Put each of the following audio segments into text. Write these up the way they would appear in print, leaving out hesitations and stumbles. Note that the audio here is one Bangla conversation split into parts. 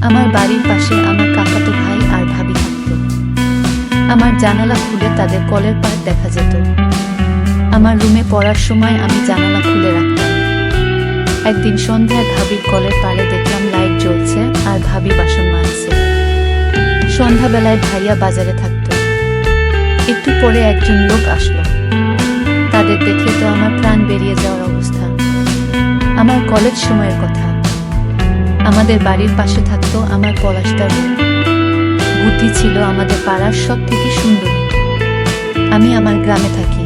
আমার বাড়ির পাশে আমার কাকাতো ভাই আর ভাবি থাকতো। আমার জানালা খুলে তাদের কলের পাড় দেখা যেত। আমার রুমে পড়ার সময় আমি জানালা খুলে রাখতাম। একদিন সন্ধ্যায় ভাবির কলের পাড়ে দেখলাম লাইট জ্বলছে আর ভাবি বাসন মাজছে। সন্ধ্যাবেলায় ভাইয়া বাজারে থাকতো। একটু পরে একজন লোক আসলো। তাদের দেখে তো আমার প্রাণ বেরিয়ে যাওয়ার অবস্থা। আমার কলেজ সময়ের কথা। আমাদের বাড়ির পাশে থাকতো আমার পলাশদার বউ। বুদ্ধি ছিল আমাদের পাড়ার সব থেকে সুন্দর। আমি আমার গ্রামে থাকি।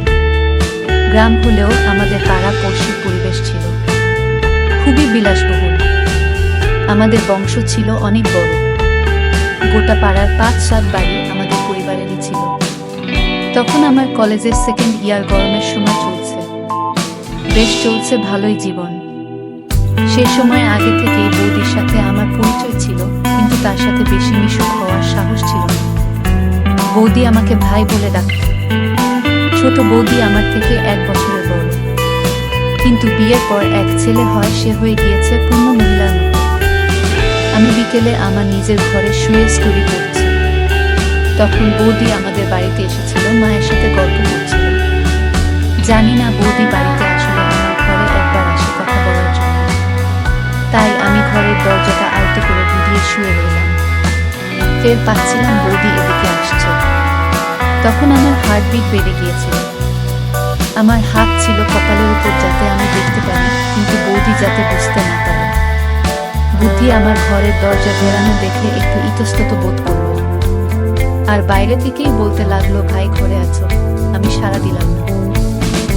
গ্রাম হলেও আমাদের পাড়া পড়শির পরিবেশ ছিল খুবই বিলাসবহুল। আমাদের বংশ ছিল অনেক বড়। গোটা পাড়ার ৫-৭ বাড়ি আমাদের পরিবারেরই ছিল। তখন আমার কলেজের সেকেন্ড ইয়ার, গরমের সময় চলছে। বেশ চলছে ভালোই জীবন। সে সময় আগে থেকেই বৌদির সাথে আমার পরিচয় ছিল, কিন্তু তার সাথে বেশি মিশুক হওয়ার সাহস ছিল না। বৌদি আমাকে ভাই বলে ডাকত। ছোট বৌদি আমার থেকে ১ বছরের বড়, কিন্তু বিয়ের পর এক ছেলে হয়, সে হয়ে গিয়েছে পূর্ণ মহিলার মতো। আমি বিকেলে আমার নিজের ঘরে শুয়ে স্টোরি পড়ছি। তখন বৌদি আমাদের বাড়িতে এসেছিল, মায়ের সাথে গল্প করছিল। জানি না বৌদি বাড়িতে আসলে আমার ঘরে একবার আসে কথা বলার জন্য। তাই আমি ঘরের দরজাটা আলতো করে বুঝিয়ে শুয়ে রইলাম। টের পাচ্ছিলাম বৌদি এদিকে আসছে। তখন আমার হার্টবিট বেড়ে গিয়েছিল। আমার হাত ছিল কপালের উপর যাতে আমি দেখতে পারি, কিন্তু বৌদি যাতে বুঝতে না পারে। বুদ্ধি আমার ঘরের দরজা বেরানো দেখে একটু ইতস্তত বোধ করল, আর বাইরে থেকেই বলতে লাগলো, ভাই ঘরে আছো? আমি সাড়া দিলাম না।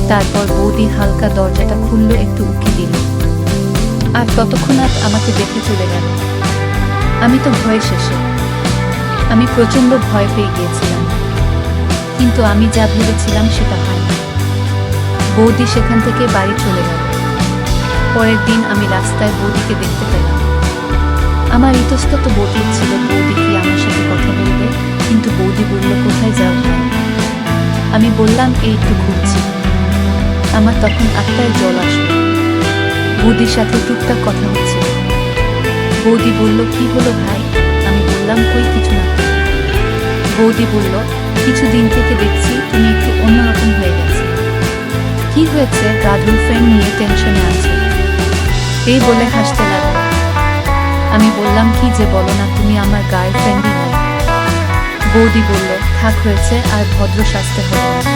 তারপর বৌদি হালকা দরজাটা খুললো, একটু উকি দিল, আর ততক্ষণাৎ আমাকে দেখে চলে গেল। আমি তো ভয়ে শেষে। আমি প্রচণ্ড ভয় পেয়ে গিয়েছিলাম, কিন্তু আমি যা ভেবেছিলাম সেটা হয়নি। বৌদি সেখান থেকে বাড়ি চলে গেল। পরের দিন আমি রাস্তায় বৌদিকে দেখতে পেলাম। আমার ইতস্তত বোধ হচ্ছিল বৌদি কি আমার সাথে কথা বলবে, কিন্তু বৌদি বলল, কোথায় যাও ভাই? আমি বললাম, এই একটু ঘুরছি। আমার তখন আত্মায় জল আসলো। বৌদির সাথে টুকটাক কথা হচ্ছিল। বৌদি বলল, কি হলো ভাই? আমি বললাম, কই কিছু না। বৌদি বলল, কিছুদিন থেকে দেখছি তুমি একটু অন্যরকম হয়ে গেছে। কি হয়েছে? গার্লফ্রেন্ড ফ্রেন্ড নিয়ে টেনশনে আছে, এই বলে হাসতে লাগলো। আমি বললাম, কি যে বলো না, তুমি আমার গার্লফ্রেন্ডই নয়। বৌদি বলল, থাক হয়েছে, আর ভদ্র সাজতে হবে না।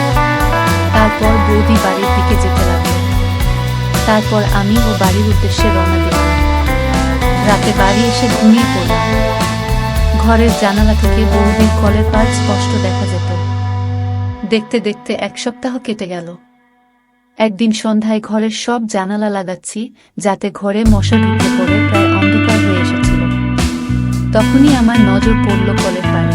তারপর বৌদি বাড়ির দিকে যেতে লাগলো। তারপর আমি ও বাড়ির উদ্দেশ্যে রওনা দিলাম। রাতে বাড়ি এসে ঘুমিয়ে পড়লাম। ঘরের জানালা থেকে বৌদির কলের পাড় স্পষ্ট দেখা যেত। দেখতে দেখতে ১ সপ্তাহ কেটে গেল। একদিন সন্ধ্যায় ঘরের সব জানালা লাগাচ্ছি, যাতে ঘরে মশা ঢুকে পড়ে, প্রায় অন্ধকার হয়ে এসেছিল। তখনই আমার নজর পড়ল কলের পাড়ে।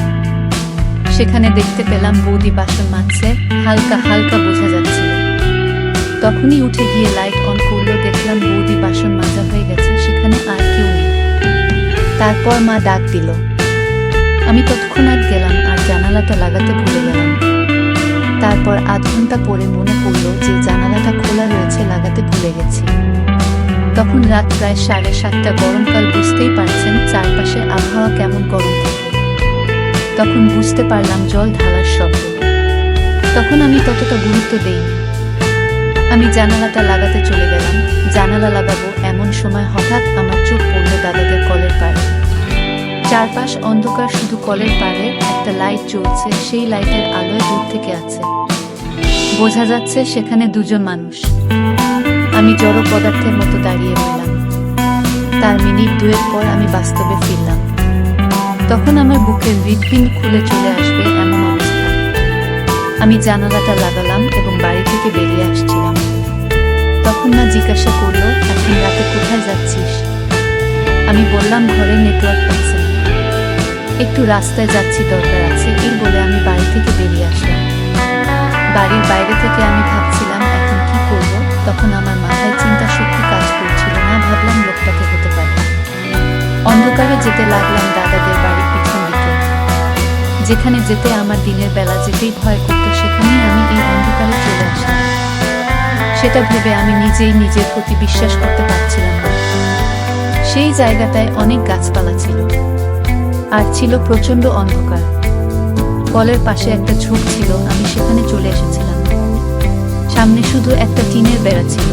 সেখানে দেখতে পেলাম বৌদি বাসন মাজছে, হালকা হালকা বোঝা যাচ্ছিল। তখনই উঠে গিয়ে লাইট অন করলো, দেখলাম বৌদি বাসন মাজা হয়ে গেছে, সেখানে আর কেউ নেই। তারপর মা ডাক দিল। আমি তৎক্ষণাৎ গেলাম আর জানালাটা লাগাতে ভুলে গেলাম। তারপর আধ ঘন্টা পরে মনে পড়ল যে জানালাটা খোলা রয়েছে, লাগাতে ভুলে গেছি। তখন রাত প্রায় 7:30। গরমকাল, বুঝতেই পারছেন চারপাশে আবহাওয়া কেমন গরম থাকে। তখন বুঝতে পারলাম জল ঢালার শব্দ। তখন আমি ততটা গুরুত্ব দেইনি। আমি জানালাটা লাগাতে চলে গেলাম। জানালা লাগাবো এমন সময় হঠাৎ আমার চোখ পড়ল দাদাদের কলের পাড়ে। চারপাশ অন্ধকার, শুধু কলের পাড়ে একটা লাইট জ্বলছে। সেই লাইটের আলোয় দূর থেকে আছে, বোঝা যাচ্ছে সেখানে 2 জন মানুষ। আমি জড় পদার্থের মতো দাঁড়িয়ে রইলাম। তার মিনিট 2 পর আমি বাস্তবে ফিরলাম। তখন আমার বুকের হৃৎপিণ্ড খুলে চলে আসবে এমন অবস্থা। আমি জানালাটা লাগালাম এবং বাড়ি থেকে বেরিয়ে আসছিলাম। তখন মা জিজ্ঞাসা করলো, এখন রাতে কোথায় যাচ্ছিস? আমি বললাম, ঘরে নেটওয়ার্ক পাচ্ছে না, একটু রাস্তায় যাচ্ছি, দরকার আছে, এই বলে আমি বাড়ি থেকে বেরিয়ে আসলাম। বাড়ির বাইরে থেকে আমি ভাবছিলাম এখন কি করব। তখন আমার মাথায় চিন্তা শক্তি কাজ করছিল না। ভাবলাম লোকটাকে হতে পারে। অন্ধকারে যেতে লাগলাম দাদাদের বাড়ির পিছন দিকে, যেখানে যেতে আমার দিনের বেলা যেতেই ভয় করত, সেখানেই আমি এই অন্ধকারে চলে আসলাম। সেটা ভেবে আমি নিজেই নিজের প্রতি বিশ্বাস করতে পারছিলাম না। সেই জায়গাটায় অনেক গাছপালা ছিল। আর ছিল প্রচণ্ড অন্ধকার। কলের পাশে একটা ঝোপ ছিল, আমি সেখানে চলে এসেছিলাম। সামনে শুধু একটা টিনের বেড়া ছিল,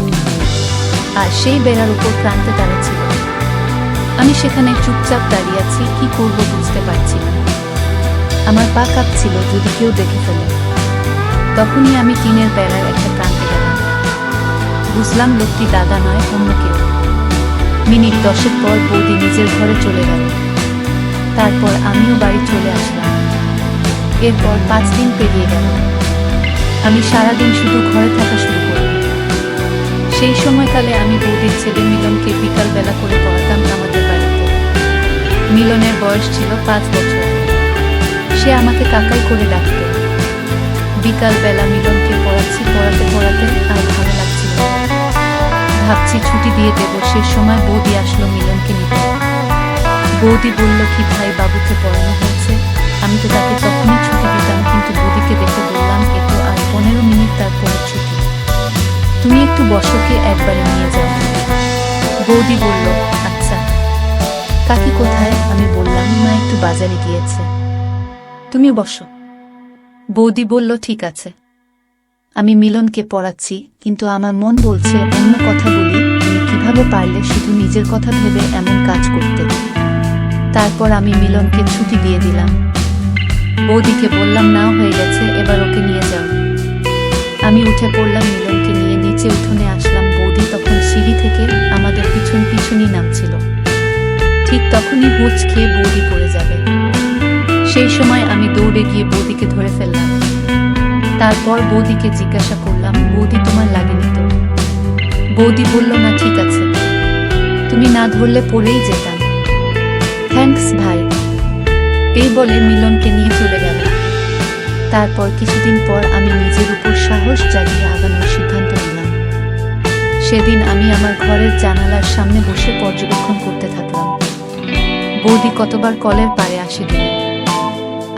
আর সেই বেড়ার উপর প্রান্তে তারা ছিল। আমি সেখানে চুপচাপ দাঁড়িয়ে আছি, কি করব বুঝতে পারছি না। আমার পা কাঁপছিল যদি কেউ দেখে ফেলে। তখনই আমি টিনের বেড়ার একটা প্রান্তে গেলাম। বুঝলাম লোকটি দাদা নয়, অন্য কেউ। মিনিট 10 পর বৌদি নিজের ঘরে চলে গেল। তারপর আমিও বাড়ি চলে আসলাম। এরপর 5 দিন পেরিয়ে গেল। আমি সারাদিন শুধু ঘরে থাকা শুরু করলাম। সেই সময়কালে আমি বৌদির ছেলে মিলনকে বিকালবেলা করে পড়াতাম আমাদের বাড়িতে। মিলনের বয়স ছিল 5 বছর। সে আমাকে কাকাই করে ডাকত। বিকালবেলা মিলনকে পড়াতে পড়াতে আর ভালো লাগছিল না। ভাবছি ছুটি দিয়ে দেব, সে সময় বৌদি আসলো মিলনকে নিতে। বৌদি বলল, কি ভাই, বাবুকে পড়ানো হয়েছে? আমি তো তাকে তখনই ছুটি দিতাম, কিন্তু বৌদিকে দেখে বললাম, এ তো আর 15 মিনিট তারপর ছুটি। তুমি একটু বসকে একবারে নিয়ে যাও। বৌদি বলল, আচ্ছা। কাকি কোথায়? আমি বললাম, মা একটু বাজারে গিয়েছে, তুমি বসো। বৌদি বলল, ঠিক আছে। আমি মিলনকে পড়াচ্ছি, কিন্তু আমার মন বলছে অন্য কথা বলি। তুমি কিভাবে পারলে শুধু নিজের কথা ভেবে এমন কাজ করতে? তারপর আমি মিলনকে ছুটি দিয়ে দিলাম। বৌদিকে বললাম, নাও হয়ে গেছে, এবার ওকে নিয়ে যাও। আমি উঠে পড়লাম, মিলনকে নিয়ে নিচে উঠোনে আসলাম। বৌদি তখন সিঁড়ি থেকে আমাদের পিছনই নামছিল। ঠিক তখনই হুঁচ খেয়ে বৌদি পড়ে যাবে। সেই সময় আমি দৌড়ে গিয়ে বৌদিকে ধরে ফেললাম। তারপর বৌদিকে জিজ্ঞাসা করলাম, বৌদি তোমার লাগেনি তো? বৌদি বলল, না ঠিক আছে, তুমি না ধরলে পড়েই যেতাম। থ্যাঙ্কস ভাই। এই বলে মিলনকে নিয়ে চলে গেল। তারপর কিছুদিন পর আমি নিজের উপর সাহস জাগিয়ে আগানোর সিদ্ধান্ত নিলাম। সেদিন আমি আমার ঘরের জানালার সামনে বসে পর্যবেক্ষণ করতে থাকলাম। বৌদি কতবার কলের পাড়ে আসে দিনে।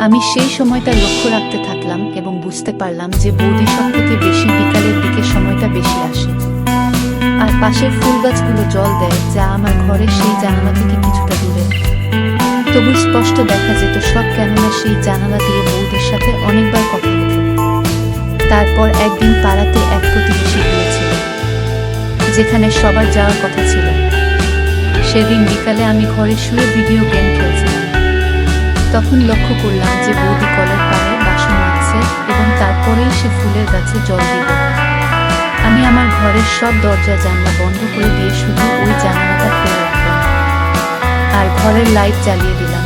আমি সেই সময়টা লক্ষ্য রাখতে থাকলাম এবং বুঝতে পারলাম যে বৌদি সব থেকে বেশি বিকালের দিকে সময়টা বেশি আসে। আর পাশের ফুল গাছগুলো জল দেয়, যা আমার ঘরের সেই জানালা থেকে কিছুটা দূরে। তবু স্পষ্ট দেখা যেত সব, কেননা সেই জানালা দিয়ে বৌদির সাথে অনেকবার কথা হতো। তারপর একদিন পাড়াতে এক প্রতিবেশী গিয়েছিল, যেখানে সবার যাওয়ার কথা ছিল। সেদিন বিকালে আমি ঘরে শুয়ে ভিডিও গেম খেলছিলাম। তখন লক্ষ্য করলাম যে বৌদি কলের পাড়ে বাসন মাজছে এবং তারপরেই সে ফুলের গাছে জল দিল। আমি আমার ঘরের সব দরজা জানলা বন্ধ করে দিয়ে শুধু ওই জানালাটা খুলে রাখলাম আর ঘরের লাইট জ্বালিয়ে দিলাম।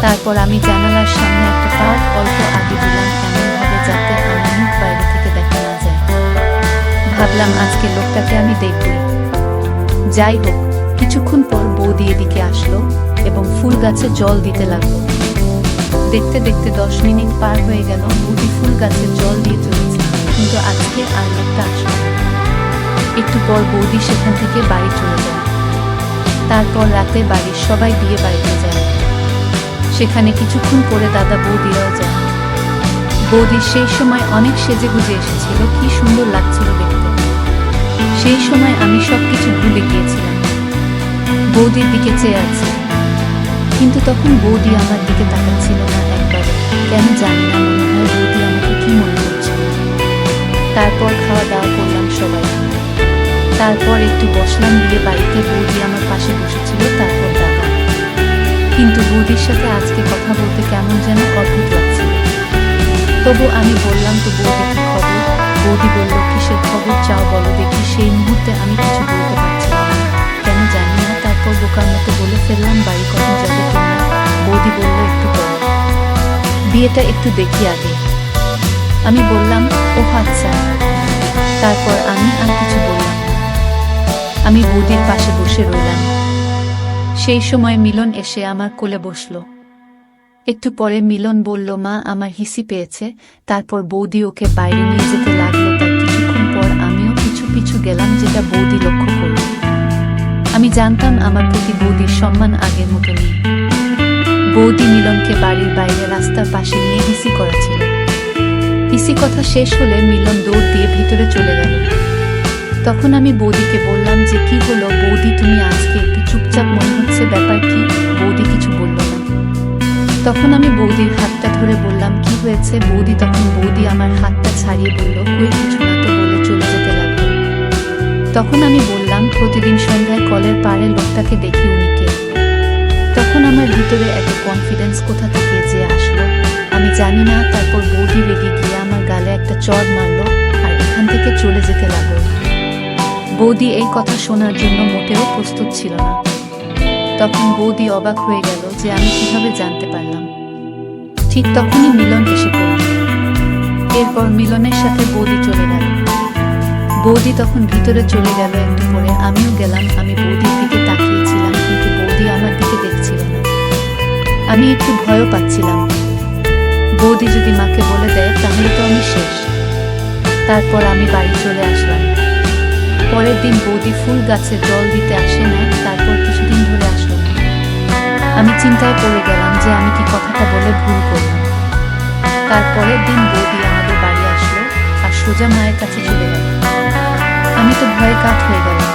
তারপর আমি জানালার সামনে একটা পার্ট অল্প আগে দিলাম, এমনভাবে যাতে আমার মুখ বাইরে থেকে দেখা না যায়। ভাবলাম আজকে লোকটাকে আমি দেখবই। যাই হোক, কিছুক্ষণ পর বৌদি এদিকে আসলো এবং ফুল গাছে জল দিতে লাগলো। দেখতে দেখতে 10 মিনিট পার হয়ে গেল। বৌদি ফুল গাছে জল দিয়ে চলেছে, কিন্তু আজকে আর লোকটা আসলো না। একটু পর বৌদি সেখান থেকে বাড়ি চলে যায়। তারপর রাতে বাড়ির সবাই বিয়ে বাড়িতে যায়। সেখানে কিছুক্ষণ পরে দাদা বৌদিরাও যায়। বৌদি সেই সময় অনেক সেজে গুজে এসেছিল, কি সুন্দর লাগছিল দেখতে। সেই সময় আমি সবকিছু ভুলে গিয়েছিলাম, বৌদির দিকে চেয়ে আছে। কিন্তু তখন বৌদি আমার দিকে তাকাচ্ছিল না একবারে। কেন জানি না, মনে হয় বৌদি আমাকে কি মনে করছিল। তারপর খাওয়া দাওয়া করলাম সবাই। তারপর একটু বসলাম বিয়ে বাড়িতে। বৌদি আমার পাশে বসেছিল, তারপর দাদা। কিন্তু বৌদির সাথে আজকে কথা বলতে কেমন যেন অদ্ভুত লাগছিল। তবু আমি বললাম, তো বৌদি কি খবর? বৌদি বলল, কিসের খবর চাও বলো দেখি। সেই মুহূর্তে আমি কিছু বলতে পারছিলাম না, কেন জানি না। তারপর বোকার মতো বলে ফেললাম, বাড়ি কখন যাবে তোমরা? বৌদি বলল, একটু পরে, বিয়েটা একটু দেখি আগে। আমি বললাম, ও আচ্ছা। তারপর আমি আর কিছু বললাম না। আমি বৌদির পাশে বসে রইলাম। সেই সময় মিলন এসে আমার কোলে বসল। একটু পরে মিলন বলল, মা আমার হিসি পেয়েছে। তারপর বৌদি ওকে বাইরে নিয়ে যেতে লাগলো। তার কিছুক্ষণ পর আমিও পিছু পিছু গেলাম, যেটা বৌদি লক্ষ্য করল। আমি জানতাম আমার প্রতি বৌদির সম্মান আগের মতো নেই। বৌদি মিলনকে বাড়ির বাইরে রাস্তার পাশে নিয়ে হিসি করাছিল। হিসি কথা শেষ হলে মিলন দৌড় দিয়ে ভিতরে চলে গেল। তখন আমি বৌদিকে বললাম যে, কি হলো বৌদি, তুমি আজকে একটু চুপচাপ মনে হচ্ছে, ব্যাপার কি? বৌদি কিছু বলল না। তখন আমি বৌদির হাতটা ধরে বললাম, কি হয়েছে বৌদি? তখন বৌদি আমার হাতটা ছাড়িয়ে বলল, কই কিছু না তো বলে চলে যেতে লাগলো। তখন আমি বললাম, প্রতিদিন সন্ধ্যায় কলের পাড়ে লোকটাকে দেখি, উনি কে? তখন আমার ভিতরে এত কনফিডেন্স কোথা থেকে যে আসলো আমি জানি না। তারপর বৌদি রেগে গিয়ে আমার গালে একটা চড় মারলো আর এখান থেকে চলে যেতে লাগলো। বৌদি এই কথা শোনার জন্য মোটেও প্রস্তুত ছিল না। তখন বৌদি অবাক হয়ে গেল যে আমি কিভাবে জানতে পারলাম। ঠিক তখনই মিলন এসে পড়ল। এরপর মিলনের সাথে বৌদি চলে গেল। বৌদি তখন ভিতরে চলে গেল একটু পরে, আমিও গেলাম। আমি বৌদির দিকে তাকিয়েছিলাম, কিন্তু বৌদি আমার দিকে দেখছিল না। আমি একটু ভয়ও পাচ্ছিলাম, বৌদি যদি মাকে বলে দেয় তাহলে তো আমি শেষ। তারপর আমি বাড়ি চলে আসলাম। পরের দিন বৌদি ফুল গাছে জল দিতে আসে না, তারপর কিছুদিন ধরে আসলো না। আমি চিন্তায় পড়ে গেলাম যে আমি কি কথাটা বলে ভুল করলাম। তারপরের দিন বৌদি আমাদের বাড়ি আসলো আর সোজা মায়ের কাছে চলে গেল। আমি তো ভয়ে কাঠ হয়ে গেলাম।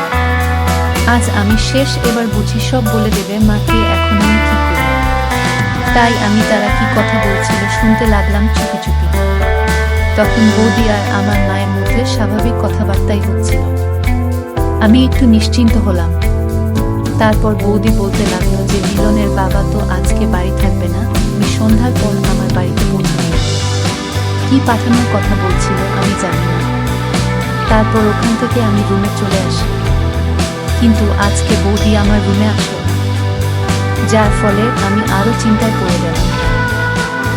আজ আমি শেষ, এবার বুঝি সব বলে দেবে মাকে। এখন আমি কি করি? তাই আমি তারা কি কথা বলছিল শুনতে লাগলাম চুপি চুপি। তখন বৌদি আর আমার মায়ের মধ্যে স্বাভাবিক কথাবার্তাই হচ্ছিল। আমি একটু নিশ্চিন্ত হলাম। তারপর বৌদি বলতে লাগলো যে মিলনের বাবা তো আজকে বাড়ি থাকবে না, আমি সন্ধ্যার পর আমার বাড়িতে পৌঁছাবো। কি পাঠানোর কথা বলছিল আমি জানি না। তারপর ওখান থেকে আমি রুমে চলে আসি, কিন্তু আজকে বৌদি আমার রুমে আসলো না, যার ফলে আমি আরো চিন্তায় পড়ে গেলাম।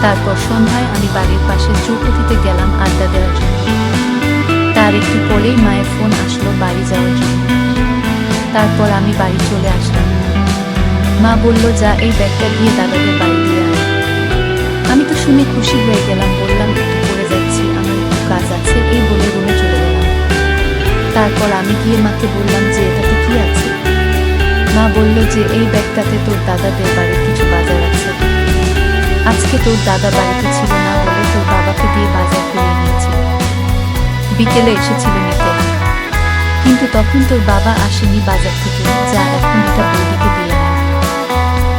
তারপর সন্ধ্যায় আমি বাড়ির পাশে চৌপতিতে গেলাম আড্ডা দেওয়ার জন্য। তার একটু পরেই মায়ের ফোন আসলো বাড়ি যাওয়ার জন্য। তারপর আমি বাড়ি চলে আসলাম। মা বলল, যা এই ব্যাগটা দিয়ে দাদাদের বাড়ি দিয়ে আয়। আমি তো শুনে খুশি হয়ে গেলাম, বললাম একটু পরে যাচ্ছি, আমার একটু কাজ আছে, এই বলে রুমে চলে গেলাম। তারপর আমি গিয়ে মাকে বললাম যে এটাতে কি আছে। মা বলল যে এই ব্যাগটাতে তোর দাদাদের বাড়ির কিছু বাজার আছে, আজকে তোর দাদা বাড়িতে ছিল না বলে তোর বাবাকে দিয়ে বাজার করিয়ে নিয়েছিল, বিকেলে এসেছিল নিতে, কিন্তু তখন তোর বাবা আসেনি বাজার থেকে, যা এখন এটা বৌদিকে দিয়ে আয়।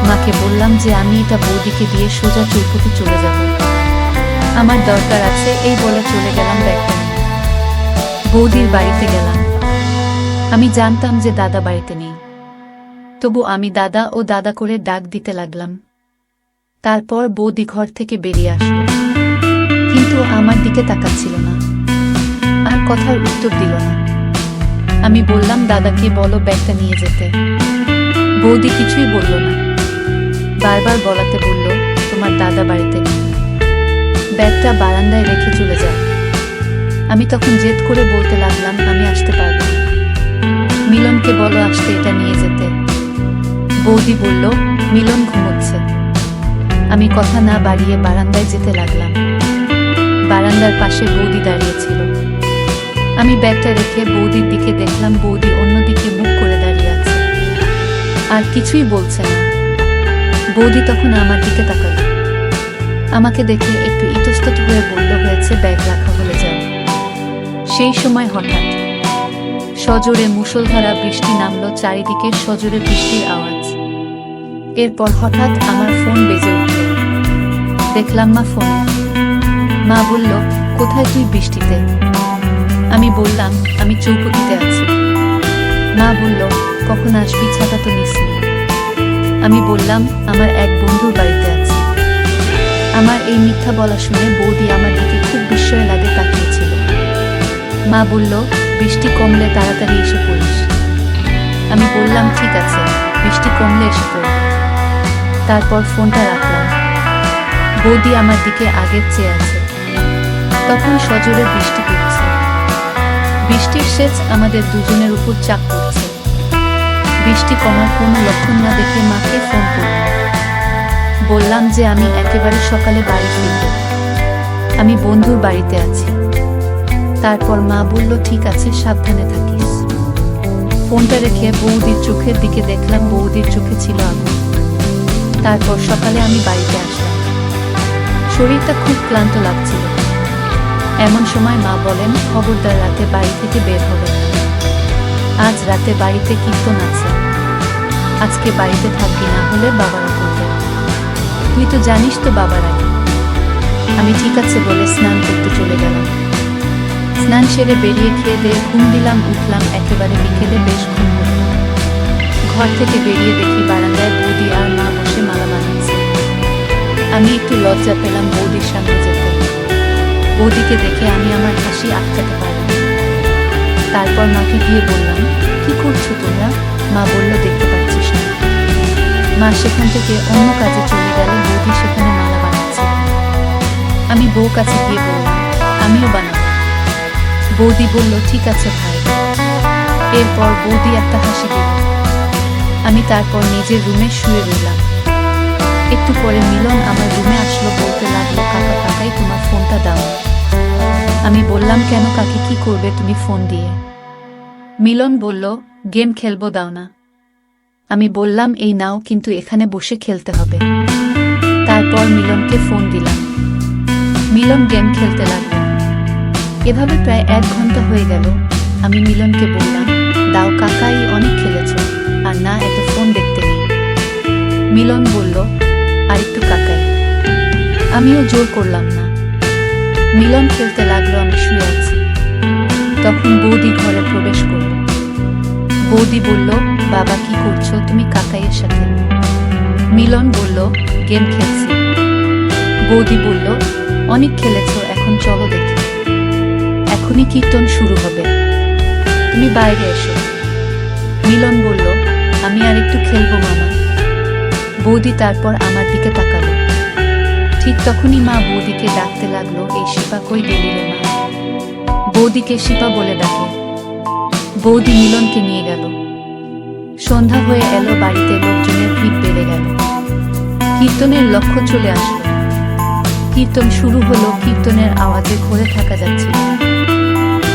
মাকে বললাম যে আমি এটা বৌদিকে দিয়ে সোজা চৌপতি চলে যাব, আমার দরকার আছে, এই বলে চলে গেলাম ব্যাগটা নিয়ে। বৌদির বাড়িতে গেলাম। আমি জানতাম যে দাদা বাড়িতে নেই, তবু আমি দাদা ও দাদা করে ডাক দিতে লাগলাম। তারপর বৌদি ঘর থেকে বেরিয়ে আসলো, কিন্তু আমার দিকে তাকাচ্ছিল না, আর কথার উত্তর দিল না। আমি বললাম, দাদাকে বলো ব্যাগটা নিয়ে যেতে। বৌদি কিছুই বলল না, বারবার বলাতে বলল, তোমার দাদা বাড়িতে নেই, ব্যাগটা বারান্দায় রেখে চলে যাও। আমি তখন জেদ করে বলতে লাগলাম, আমি আসতে পারবো না, মিলনকে বলো আসতে, এটা নিয়ে যেতে। বৌদি বলল, মিলন ঘুমোচ্ছে। আমি কথা না বাড়িয়ে বারান্দায় যেতে লাগলাম। বারান্দার পাশে বৌদি দাঁড়িয়েছিল। আমি ব্যাগটা রেখে বৌদির দিকে দেখলাম, বৌদি অন্যদিকে মুখ করে দাঁড়িয়ে আছে, আর কিছুই বলছে না। বৌদি তখন আমার দিকে তাকালো, আমাকে দেখে একটু ইতস্তত হয়ে বলল, হয়েছে, ব্যাগ রাখা হলে যাও। সেই সময় হঠাৎ সজোরে মুষলধারা বৃষ্টি নামলো, চারিদিকে সজোরে বৃষ্টির আওয়াজ। এরপর হঠাৎ আমার ফোন বেজে উঠল। দেখলাম মা ফোনে। মা বলল, কোথায় তুই বৃষ্টিতে? আমি বললাম, আমি চৌপতিতে আছি। মা বলল, কখন আসবি, ছাতা তো নিসনি। আমি বললাম, আমার এক বন্ধুর বাড়িতে আছি। আমার এই মিথ্যা বলা শুনে বৌদি আমার দিকে খুব বিস্ময় লাগে তাকিয়েছিল। মা বলল, বৃষ্টি কমলে তাড়াতাড়ি এসে পড়িস। আমি বললাম, ঠিক আছে, বৃষ্টি কমলে এসে পড়ব। তারপর ফোনটা রাখলাম। বৌদি আমার দিকে আগের চেয়ে আছে। তখন সজোরে বৃষ্টি পড়ছে। বৃষ্টির সেচ আমাদের দুজনের উপর চাপ পড়ছে। বৃষ্টি কমার কোনো লক্ষণ না দেখে মাকে ফোন করলাম। বললাম যে আমি একেবারে সকালে বাড়ি ফিরব, আমি বন্ধুর বাড়িতে আছি। তারপর মা বলল, ঠিক আছে, সাবধানে থাকিস। ফোনটা রেখে বৌদির চোখের দিকে দেখলাম, বৌদির চোখে ছিল আগুন। তারপর সকালে আমি বাড়িতে আসলাম। শরীরটা খুব ক্লান্ত লাগছিল। এমন সময় মা বলেন, খবরদার রাতে বাড়ি থেকে বের হবে না, আজ রাতে বাড়িতে কীর্তন আছে, আজকে বাড়িতে থাকবি, না হলে বাবারা করবে। তুই তো জানিস তো বাবার আগে। আমি ঠিক আছে বলে স্নান করতে চলে গেলাম। স্নান সেরে বেরিয়ে খেয়ে দিয়ে ঘুম দিলাম, উঠলাম একেবারে বিকেলে, বেশ ঘুম হলো। ঘর থেকে বেরিয়ে দেখি বারান্দায় বৌদি আর মা বসে মালা বানাচ্ছে। আমি একটু লজ্জা পেলাম বৌদির সামনে যেতে। বৌদিকে দেখে আমি আমার হাসি আটকাতে পারিনি। তারপর মাকে গিয়ে বললাম, কি করছো তোমরা? মা বলল, দেখতে পাচ্ছিস না। মা সেখান থেকে অন্য কাজে চলে গেল, বৌদি সেখানে মালা বানাচ্ছে। আমি বউ কাছে গিয়ে বললাম, আমিও বানাবো। বৌদি বলল, ঠিক আছে ভাই। এরপর বৌদি একটা হাসি দিল। আমি তারপর নিজের রুমে শুয়ে রইলাম। একটু পরে মিলন আমার রুমে আসলো, বলতে লাগলো, কাকা কাকাই তোমার ফোনটা দাও। আমি বললাম, কেন কাকি, কি করবে তুমি ফোন দিয়ে? মিলন বলল, গেম খেলবো, দাও না। আমি বললাম, এই নাও, কিন্তু এখানে বসে খেলতে হবে। তারপর মিলনকে ফোন দিলাম। মিলন গেম খেলতে লাগলো। এভাবে প্রায় 1 ঘন্টা হয়ে গেল। আমি মিলনকে বললাম, দাও কাকাই, অনেক খেলেছ, আর না এত ফোন দেখতে নেই। মিলন বলল, আর একটু কাকাই। আমিও জোর করলাম না। মিলন খেলতে লাগলো, আমি শুয়ে আছি। তখন বৌদি ঘরে প্রবেশ করল। বৌদি বলল, বাবা কি করছো তুমি কাকাইয়ের সাথে? মিলন বলল, গেম খেলছি। বৌদি বলল, অনেক খেলেছ, এখন চলো দেখি। এখনই কীর্তন শুরু হবে, তুমি বাইরে এসো। মিলন বলল, আমি আর একটু খেলবো মামা। বৌদি তারপর আমার দিকে তাকালো। ঠিক তখনই মা বৌদিকে ডাকতে লাগলো, এই শিপা কই গেলি রে মা? বৌদিকে শিপা বলে ডাকে। বৌদি মিলনকে নিয়ে গেল। সন্ধ্যা হয়ে এলো, বাড়িতে লোকজনের ভিড় বেড়ে গেল। কীর্তনের লক্ষ্য চলে আসলো। কীর্তন শুরু হলো, কীর্তনের আওয়াজে ঘরে থাকা যাচ্ছিল না।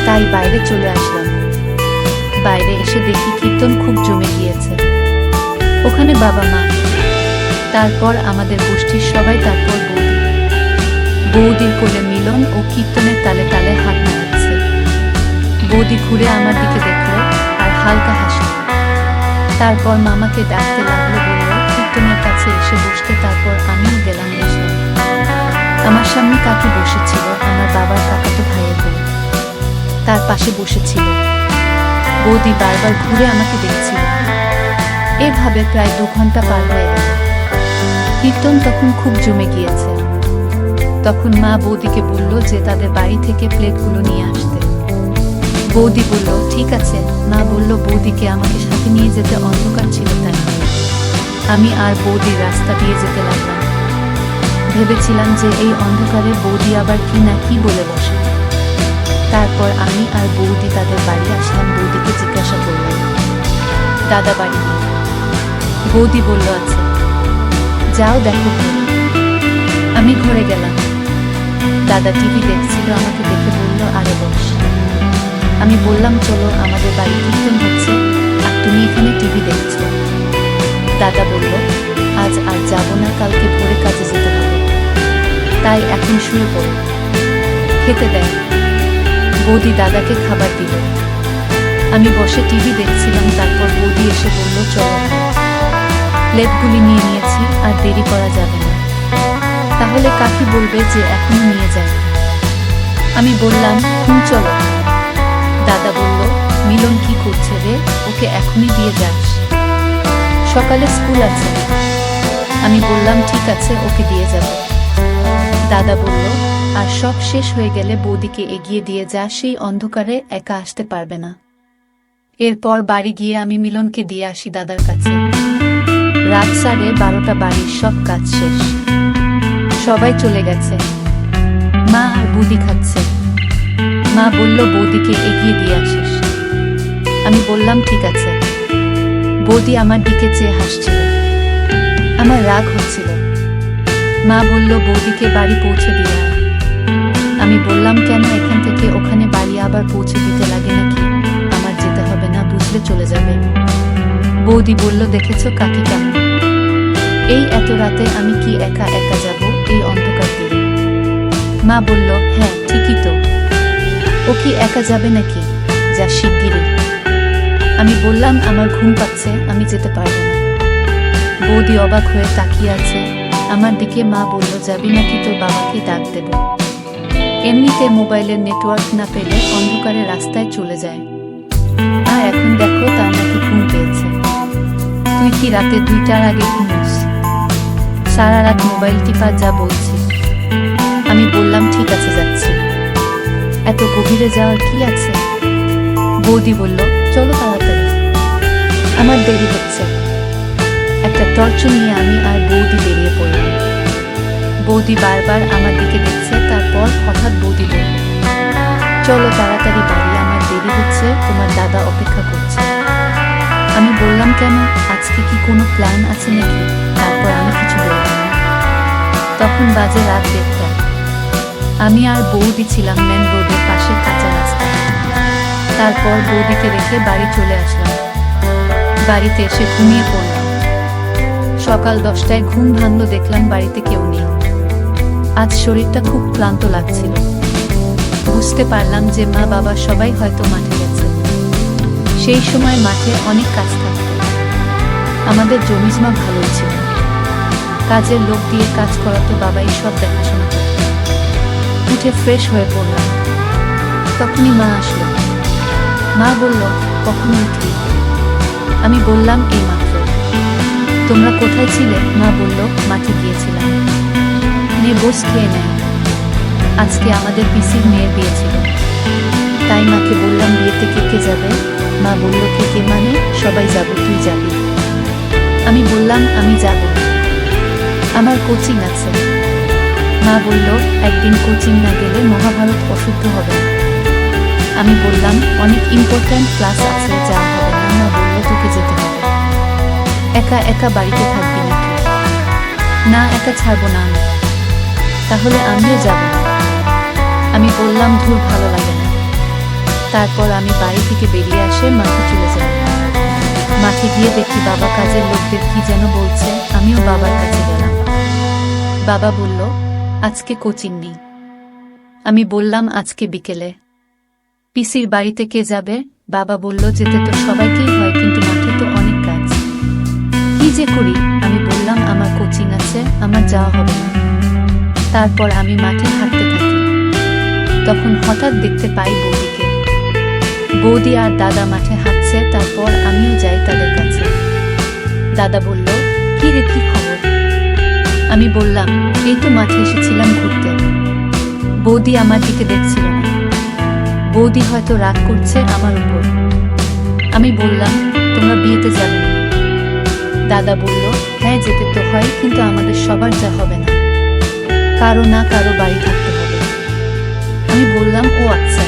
তাই বাইরে চলে আসলাম। বাইরে এসে দেখি কীর্তন খুব জমে গিয়েছে। ওখানে বাবা মা, তারপর আমাদের গোষ্ঠীর সবাই, তারপর বৌদি। বৌদির কোলে মিলন ও কীর্তনের তালে তালে হাত নাড়াচ্ছে। বৌদি ঘুরে আমার দিকে দেখলো আর হালকা হাসল। তারপর মামাকে ডাকতে লাগলো, বলল কীর্তনের কাছে এসে বসতে। তারপর আমিও গেলাম, বসলাম। আমার সামনে কাকি বসেছিল, আমার বাবার কাকাতো ভাইয়ের বউ, তার পাশে বসেছিল। বৌদি বারবার ঘুরে আমাকে দেখছিল। এভাবে প্রায় 2 ঘন্টা পার হয়ে গেল। কীর্তন তখন খুব জমে গিয়েছে। তখন মা বৌদিকে বলল যে তাদের বাড়ি থেকে প্লেটগুলো নিয়ে আসতে। বৌদি বলল, ঠিক আছে। মা বলল, বৌদিকে আমাকে সাথে নিয়ে যেতে, অন্ধকার ছিল তাই। আমি আর বৌদি রাস্তা দিয়ে যেতে লাগলাম। ভেবেছিলাম যে এই অন্ধকারে বৌদি আবার কি না কি বলে বসে। তারপর আমি আর বৌদি তাদের বাড়ি আসলাম। বৌদিকে জিজ্ঞাসা করলাম, দাদা বাড়ি নেই? বৌদি বলল, আছে। যাও দেখো। আমি ঘরে গেলাম। দাদা টিভি দেখছিল, আমাকে দেখে বলল, আরে বস। আমি বললাম, চলো, আমাদের বাড়ি কীর্তন হচ্ছে আর তুমি এখানে টিভি দেখছো। দাদা বলল, আজ আর যাব না, কালকে ভোরে কাজে যেতে হবে, তাই এখন শুয়ে পড়ো, খেতে দেয়। বৌদি দাদাকে খাবার দিল। আমি বসে টিভি দেখছিলাম। তারপর বৌদি এসে বলল, চলো, প্লেটগুলি নিয়ে নিয়েছি, আর দেরি করা যাবে না, তাহলে কাকি বলবে যে এখনো নিয়ে যায়। আমি বললাম, চলো। দাদা বলল, মিলন কি করছে রে? ওকে এখনই দিয়ে যাস, সকালে স্কুল আছে। আমি বললাম, ঠিক আছে, ওকে দিয়ে যাব। দাদা বলল, আর সব শেষ হয়ে গেলে বৌদিকে এগিয়ে দিয়ে যা, সেই অন্ধকারে একা আসতে পারবে না। এরপর বাড়ি গিয়ে আমি মিলনকে দিয়ে আসি দাদার কাছে। রাত 12:30, বাড়ির সব কাজ শেষ, সবাই চলে গেছে। মা আর বৌদি খাচ্ছে। মা বলল, বৌদিকে এগিয়ে দিয়ে আসিস। আমি বললাম, ঠিক আছে। বৌদি আমার দিকে চেয়ে হাসছিল। আমার রাগ হচ্ছিল। মা বলল, বৌদিকে বাড়ি পৌঁছে দিয়ে আয়। আমি বললাম, কেন? এখান থেকে ওখানে বাড়ি আবার পৌঁছে দিতে লাগে নাকি? আমার যেতে হবে না, বুঝলে চলে যাবে। বৌদি বলল, দেখেছো কাকি কেমন? এই এত রাতে আমি কি একা একা যাব এই অন্ধকার দিয়ে? মা বলল, হ্যাঁ ঠিকই তো, ও কি একা যাবে নাকি? যা শিগগিরই। আমি বললাম, আমার ঘুম পাচ্ছে, আমি যেতে পারবো না। বৌদি অবাক হয়ে তাকিয়ে আছে। আমার দিকে মা বলল, যাবি নাকি তোর বাবাকে ডাক দেব? এমনিতে মোবাইলের নেটওয়ার্ক না পেলে অন্ধকারে রাস্তায় চলে যায়, আর এখন দেখো তার নাকি ঘুম পেয়েছে। তুই কি রাতে 2টার আগে ঘুমোস? সারা রাত মোবাইল টিপা, যা বলছি। আমি বললাম, ঠিক আছে যাচ্ছি। এত গভীরে যাওয়ার কি আছে? বৌদি বলল, চলো তাড়াতাড়ি, আমার দেরি হচ্ছে। একটা টর্চ নিয়ে আমি আর বৌদি বেরিয়ে পড়লাম। বৌদি বারবার আমার দিকে দেখছে, তারপর হঠাৎ বৌদি বলল, চলো তাড়াতাড়ি বাড়ি, আমার দেরি হচ্ছে, তোমার দাদা অপেক্ষা করছে। আমি বললাম, কেন, আজকে কি কোনো প্ল্যান আছে নাকি? তারপর আমি কিছু বললাম না। তখন বাজে রাত 1টা। আমি আর বৌদি ছিলাম মেন রোডের পাশে কাঁচা রাস্তা। তারপর বৌদিকে রেখে বাড়ি চলে আসলাম। বাড়িতে এসে ঘুমিয়ে পড়লাম। সকাল 10টায় ঘুম ভাঙল, দেখলাম বাড়িতে কেউ নেই। আজ শরীরটা খুব ক্লান্ত লাগছিল। বুঝতে পারলাম যে মা বাবা সবাই হয়তো মাঠে গেছে। সেই সময় মাঠে অনেক কাজ থাকত। আমাদের জমিজমা ভালোই ছিল, কাজের লোক দিয়ে কাজ করাতো, বাবাই সব দেখাশোনা করত। উঠে ফ্রেশ হয়ে পড়লাম। তখনই মা আসলো। মা বলল, কখন উঠলি? আমি বললাম, এইমাত্র। তোমরা কোথায় ছিলে? মা বলল, মাঠে গিয়েছিলাম। নে বস, খেয়ে নেয়। আজকে আমাদের পিসির মেয়ের বিয়ে ছিল, তাই মাকে বললাম, বিয়েতে কে কে যাবে? মা বলল, কে কে মানে? সবাই যাব, তুই যাবি? আমি বললাম, আমি যাব, আমার কোচিং আছে। মা বলল, একদিন কোচিং না গেলে মহাভারত অশুদ্ধ হবে না। আমি বললাম, অনেক ইম্পর্ট্যান্ট ক্লাস আছে, যা হবে না। মা বলল, তোকে যেতে হবে। একা একা বাড়িতে থাকবি নাকি? না, একা ছাড়বো না আমি। তাহলে আমিও যাব না। আমি বললাম, ধুর, ভালো লাগে না। তারপর আমি বাড়ি থেকে বেরিয়ে আসে মাঠে চলে যাই। মাঠে গিয়ে দেখি বাবা কাজের লোকদের কি যেন বলছে। আমিও বাবার কাছে গেলাম। বাবা বলল, আজকে কোচিং নেই। আমি বললাম, আজকে বিকেলে। পিসির বাড়িতে কে যাবে? বাবা বলল, যেতে তো সবাইকেই হয়, কিন্তু মাঠে তো অনেক কাজ, কি যে করি? আমি বললাম, আমার কোচিং আছে, আমার যাওয়া হবে না। তারপর আমি মাঠে হাঁটতে থাকি। তখন হঠাৎ দেখতে পাই বৌদিকে। বৌদি আর দাদা মাঠে হাঁটছে। তারপর আমিও যাই তাদের কাছে। দাদা বলল, কি রে, কি খবর? আমি বললাম, এই তো মাঠে এসেছিলাম ঘুরতে। বৌদি আমার দিকে দেখছিল না। বৌদি হয়তো রাগ করছে আমার উপর। আমি বললাম, তোমরা বিয়েতে যাবে না? দাদা বলল, হ্যাঁ যেতে তো হয়, কিন্তু আমাদের সবার যা হবে না, কারো না কারো বাড়ি থাকতে হবে। আমি বললাম, ও আচ্ছা।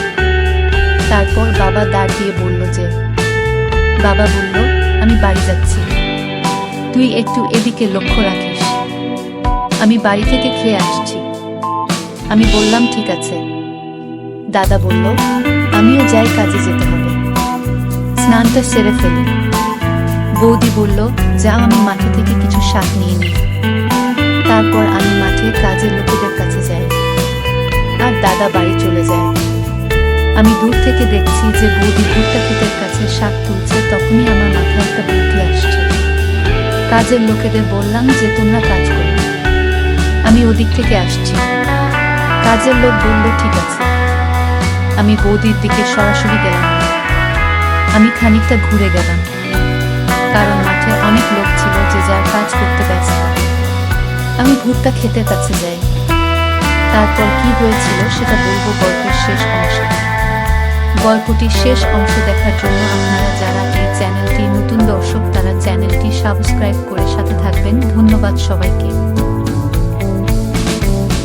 তারপর বাবা দাঁড় দিয়ে বলল যে, বাবা বলল, আমি বাড়ি যাচ্ছি, তুই একটু এদিকে লক্ষ্য রাখিস, আমি বাড়ি থেকে খেয়ে আসছি। আমি বললাম, ঠিক আছে। দাদা বলল, আমিও যাই, কাজে যেতে হবে, স্নানটা সেরে ফেলি। বৌদি বলল, যা, আমি মাঠে থেকে কিছু শাক নিয়ে নিই। তারপর আমি মাঠে কাজের লোকেদের কাছে যাই, আর দাদা বাড়ি চলে যায়। আমি দূর থেকে দেখছি যে বৌদি ভুট্টা ক্ষেতের কাছে শাক তুলছে। তখনই আমার মাথায় একটা বুদ্ধি আসছে। কাজের লোকেদের বললাম যে, তোমরা কাজ করো, আমি ওদিক থেকে আসছি। কাজের লোক বলল, ঠিক আছে। আমি বৌদির দিকে সরাসরি গেলাম। আমি খানিকটা ঘুরে গেলাম, কারণ মাঠে অনেক লোক ছিল যে যার কাজ করতে ব্যস্ত। আমি ভুট্টা ক্ষেতের কাছে যাই। তারপর কি হয়েছিল সেটা বলবো গল্পের শেষ অংশে। গল্পটির শেষ অংশ দেখার জন্য আপনারা যারা এই চ্যানেলটি নতুন দর্শক, তারা চ্যানেলটি সাবস্ক্রাইব করে সাথে থাকবেন। ধন্যবাদ সবাইকে।